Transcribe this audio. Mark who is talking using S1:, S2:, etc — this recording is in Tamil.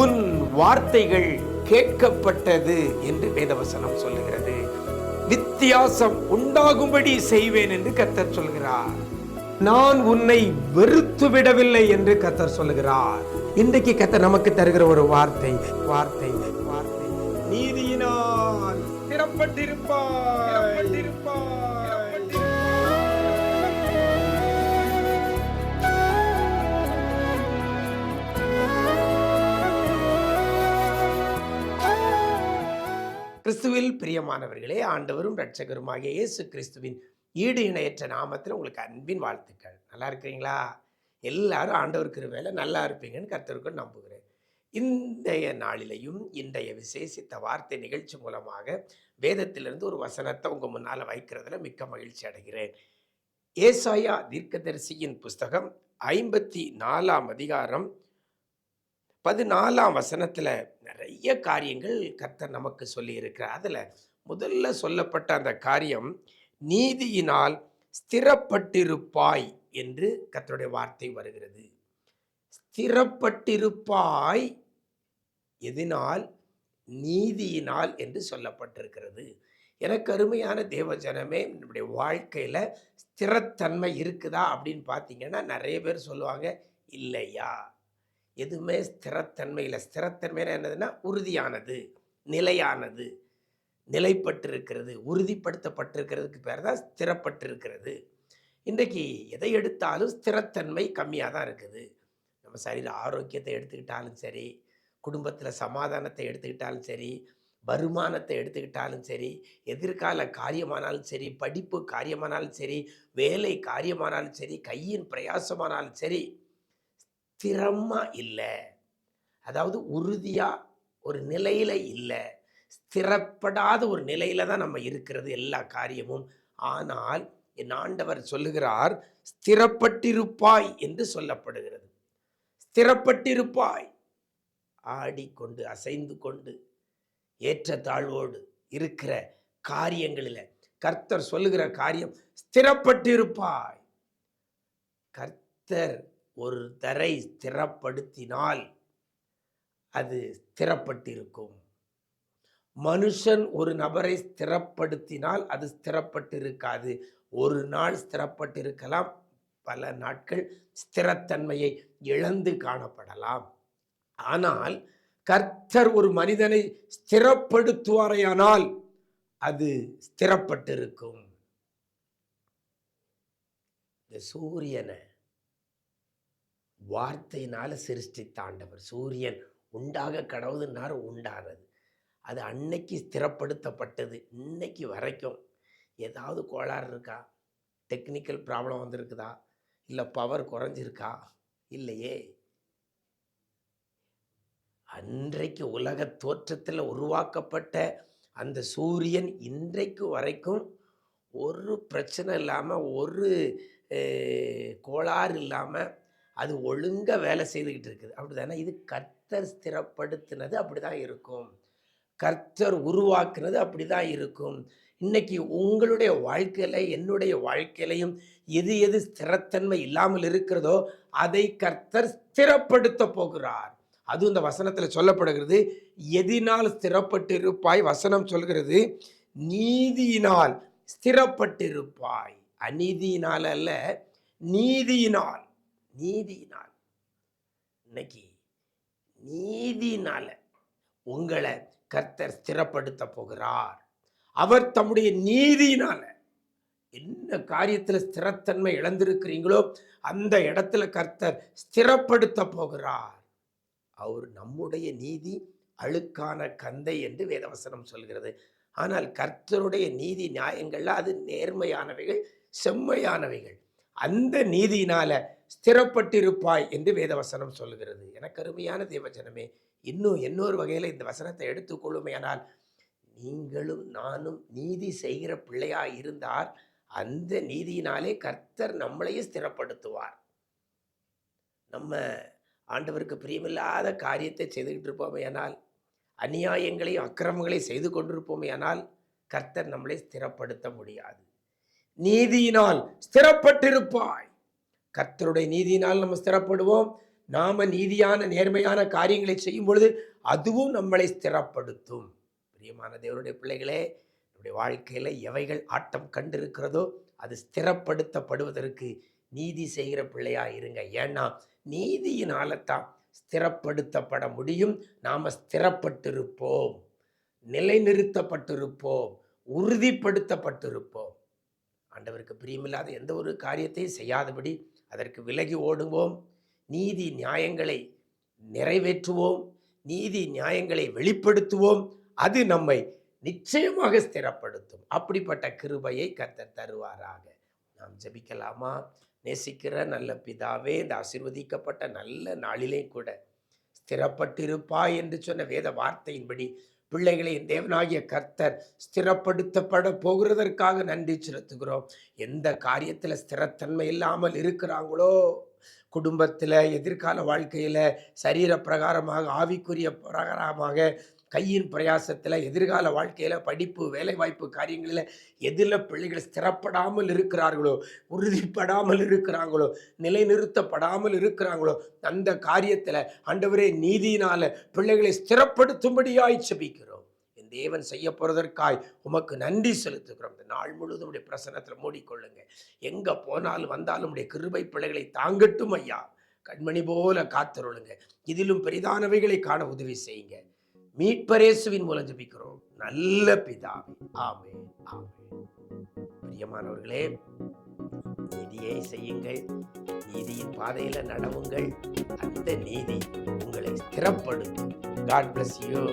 S1: உன் வார்த்தைகள் கேட்கப்பட்டது என்று வேதவசனம் சொல்லுகிறது. வித்தியாசம் உண்டாகும்படி செய்வேன் என்று கர்த்தர் சொல்கிறார். நான் உன்னை வெறுத்து விடவில்லை என்று கர்த்தர் சொல்லுகிறார். இன்றைக்கு கர்த்தர் நமக்கு தருகிற ஒரு வார்த்தை வார்த்தை வார்த்தை நீதியினால் திறப்பட்டிருப்பாய். கிறிஸ்துவில் பிரியமானவர்களே, ஆண்டவரும் இரட்சகருமாகிய இயேசு கிறிஸ்துவின் ஈடு இணையற்ற நாமத்தில் உங்களுக்கு அன்பின் வாழ்த்துக்கள். நல்லா இருக்கிறீங்களா? எல்லாரும் ஆண்டவர் கிருபையில நல்லா இருப்பீங்கன்னு கர்த்தருக்கு நம்புகிறேன். இன்றைய நாளிலையும் இன்றைய விசேஷித்த வார்த்தை நிகழ்ச்சி மூலமாக வேதத்திலிருந்து ஒரு வசனத்தை உங்க முன்னால வைக்கிறதுல மிக்க மகிழ்ச்சி அடைகிறேன். ஏசாயா தீர்க்கதரிசியின் புஸ்தகம் 54 அதிகாரம் 14 வசனத்துல நிறைய காரியங்கள் கர்த்தர் நமக்கு சொல்லி இருக்கிறார். அதுல முதல்ல சொல்லப்பட்ட அந்த காரியம், நீதியினால் ஸ்திரப்பட்டிருப்பாய் என்று கர்த்தருடைய வார்த்தை வருகிறது. ஸ்திரப்பட்டிருப்பாய் எதனால்? நீதியினால் என்று சொல்லப்பட்டிருக்கிறது. எனக்கு அருமையான தேவஜனமே, நம்முடைய வாழ்க்கையில ஸ்திரத்தன்மை இருக்குதா அப்படின்னு பார்த்தீங்கன்னா நிறைய பேர் சொல்லுவாங்க இல்லையா. எதுவுமே ஸ்திரத்தன்மை இல்லை. ஸ்திரத்தன்மைனா என்னதுன்னா உறுதியானது, நிலையானது, நிலைப்பட்டிருக்கிறது, உறுதிப்படுத்தப்பட்டிருக்கிறதுக்கு பேர் தான் ஸ்திரப்பட்டிருக்கிறது. இன்றைக்கு எதை எடுத்தாலும் ஸ்திரத்தன்மை கம்மியாக தான் இருக்குது. நம்ம சரீர ஆரோக்கியத்தை எடுத்துக்கிட்டாலும் சரி, குடும்பத்தில் சமாதானத்தை எடுத்துக்கிட்டாலும் சரி, வருமானத்தை எடுத்துக்கிட்டாலும் சரி, எதிர்கால காரியமானாலும் சரி, படிப்பு காரியமானாலும் சரி, வேலை காரியமானாலும் சரி, கையின் பிரயாசமானாலும் சரி, ஸ்திரமா இல்லை. அதாவது உறுதியா ஒரு நிலையில இல்லை, ஸ்திரப்படாத ஒரு நிலையில தான் நம்ம இருக்கிறது எல்லா காரியமும். ஆனால் என் ஆண்டவர் சொல்லுகிறார், ஸ்திரப்பட்டிருப்பாய் என்று சொல்லப்படுகிறது. ஸ்திரப்பட்டிருப்பாய். ஆடிக்கொண்டு அசைந்து கொண்டு ஏற்றத்தாழ்வோடு இருக்கிற காரியங்களில் கர்த்தர் சொல்லுகிற காரியம் ஸ்திரப்பட்டிருப்பாய். கர்த்தர் ஒரு தரை ஸ்திரப்படுத்தினால் அது ஸ்திரப்பட்டிருக்கும். மனுஷன் ஒரு நபரை ஸ்திரப்படுத்தினால் அது ஸ்திரப்பட்டிருக்காது. ஒரு நாள் ஸ்திரப்பட்டிருக்கலாம், பல நாட்கள் ஸ்திரத்தன்மையை இழந்து காணப்படலாம். ஆனால் கர்த்தர் ஒரு மனிதனை ஸ்திரப்படுத்துவாரையானால் அது ஸ்திரப்பட்டிருக்கும். இந்த சூரியனை வார்த்தையினால சிருஷ்டித்தாண்டவர். சூரியன் உண்டாக கடவுதுன்னார், உண்டானது. அது அன்னைக்கு ஸ்திரப்படுத்தப்பட்டது. இன்னைக்கு வரைக்கும் ஏதாவது கோளாறு இருக்கா? டெக்னிக்கல் ப்ராப்ளம் வந்திருக்குதா? இல்லை பவர் குறைஞ்சிருக்கா? இல்லையே. அன்றைக்கு உலக தோற்றத்தில் உருவாக்கப்பட்ட அந்த சூரியன் இன்றைக்கு வரைக்கும் ஒரு பிரச்சனை இல்லாமல், ஒரு கோளாறு இல்லாமல் அது ஒழுங்காக வேலை செய்துக்கிட்டு இருக்குது. அப்படிதானே? இது கர்த்தர் ஸ்திரப்படுத்தினது அப்படி தான் இருக்கும். கர்த்தர் உருவாக்குனது அப்படி தான் இருக்கும். இன்னைக்கு உங்களுடைய வாழ்க்கையில், என்னுடைய வாழ்க்கையிலையும் எது எது ஸ்திரத்தன்மை இல்லாமல் இருக்கிறதோ அதை கர்த்தர் ஸ்திரப்படுத்த போகிறார். அதுவும் இந்த வசனத்தில் சொல்லப்படுகிறது, எதினால் ஸ்திரப்பட்டிருப்பாய். வசனம் சொல்கிறது, நீதியினால் ஸ்திரப்பட்டிருப்பாய். அநீதியினால் அல்ல, நீதியினால். நீதியினால். இன்னைக்கு நீதியினால உங்களை கர்த்தர் ஸ்திரப்படுத்த போகிறார். அவர் தம்முடைய நீதியினால என்ன காரியத்தில் ஸ்திரத்தன்மை இழந்திருக்கிறீங்களோ அந்த இடத்துல கர்த்தர் ஸ்திரப்படுத்த போகிறார். அவர் நம்முடைய நீதி அழுக்கான கந்தை என்று வேதவசனம் சொல்கிறது. ஆனால் கர்த்தருடைய நீதி நியாயங்கள்ல அது நேர்மையானவைகள், செம்மையானவைகள். அந்த நீதியினால ஸ்திரப்பட்டிருப்பாய் என்று வேதவசனம் சொல்லுகிறது. எனக்கு அருமையான தேவஜனமே, இன்னும் இன்னொரு வகையில் இந்த வசனத்தை எடுத்துக்கொள்ளுமையானால், நீங்களும் நானும் நீதி செய்கிற பிள்ளையாய் இருந்தால் அந்த நீதியினாலே கர்த்தர் நம்மளையும் ஸ்திரப்படுத்துவார். நம்ம ஆண்டவருக்கு பிரியமில்லாத காரியத்தை செய்துக்கிட்டு இருப்போமையானால் அநியாயங்களையும் அக்கிரமங்களை செய்து கொண்டிருப்போமே ஆனால் கர்த்தர் நம்மளை ஸ்திரப்படுத்த முடியாது. நீதியினால் ஸ்திரப்பட்டிருப்பாய். கர்த்தருடைய நீதியினால் நம்ம ஸ்திரப்படுவோம். நாம நீதியான நேர்மையான காரியங்களை செய்யும் பொழுது அதுவும் நம்மளை ஸ்திரப்படுத்தும். பிரியமான தேவனுடைய பிள்ளைகளே, நம்முடைய வாழ்க்கையில எவைகள் ஆட்டம் கண்டிருக்கிறதோ அது ஸ்திரப்படுத்தப்படுவதற்கு நீதி செய்கிற பிள்ளையா இருங்க. ஏன்னா நீதியினால தான் ஸ்திரப்படுத்தப்பட முடியும். நாம ஸ்திரப்பட்டிருப்போம், நிலைநிறுத்தப்பட்டிருப்போம், உறுதிப்படுத்தப்பட்டிருப்போம். ஆண்டவருக்கு பிரியமில்லாத எந்த ஒரு காரியத்தையும் செய்யாதபடி அதற்கு விலகி ஓடுவோம். நீதி நியாயங்களை நிறைவேற்றுவோம், நீதி நியாயங்களை வெளிப்படுத்துவோம். அது நம்மை நிச்சயமாக ஸ்திரப்படுத்தும். அப்படிப்பட்ட கிருபையை கர்த்தர் தருவாராக. நாம் ஜெபிக்கலாமா? நேசிக்கிற நல்ல பிதாவே, இந்த ஆசீர்வதிக்கப்பட்ட நல்ல நாளிலே கூட ஸ்திரப்பட்டிருப்பாய் என்று சொன்ன வேத வார்த்தையின்படி பிள்ளைகளை தேவனாகிய கர்த்தர் ஸ்திரப்படுத்தப்பட போகிறதற்காக நன்றி செலுத்துகிறோம். எந்த காரியத்தில் ஸ்திரத்தன்மை இல்லாமல் இருக்கிறாங்களோ, குடும்பத்தில், எதிர்கால வாழ்க்கையில், சரீர பிரகாரமாக, ஆவிக்குரிய பிரகாரமாக, கையின் பிரயாசத்தில், எதிர்கால வாழ்க்கையில், படிப்பு, வேலைவாய்ப்பு காரியங்களில் எதில் பிள்ளைகள் ஸ்திரப்படாமல் இருக்கிறார்களோ, உறுதிப்படாமல் இருக்கிறாங்களோ, நிலைநிறுத்தப்படாமல் இருக்கிறாங்களோ, அந்த காரியத்தில் ஆண்டவரே நீதியினால பிள்ளைகளை ஸ்திரப்படுத்தும்படியாய் செபிக்கிறோம். என் தேவன் செய்ய போறதற்காய் உமக்கு நன்றி செலுத்துகிறோம். இந்த நாள் முழுவதும் உடைய பிரசன்னத்தில் மூடிக்கொள்ளுங்க. எங்க போனாலும் வந்தாலும் உடைய கிருபை பிள்ளைகளை தாங்கட்டும் ஐயா. கண்மணி போல காத்தருளுங்க. இதிலும் பெரிதானவைகளை காண உதவி செய்யுங்க. மீட்பரேசுவின் மூலம் ஜெபிக்கிறோம் நல்ல பிதாவே. ஆமென், ஆமென். பிரியமானவர்களே, நீதியை செய்யுங்கள், நீதியின் பாதையில நடவுங்கள். அந்த நீதி உங்களை ஸ்திரப்படுத்தும். God bless you.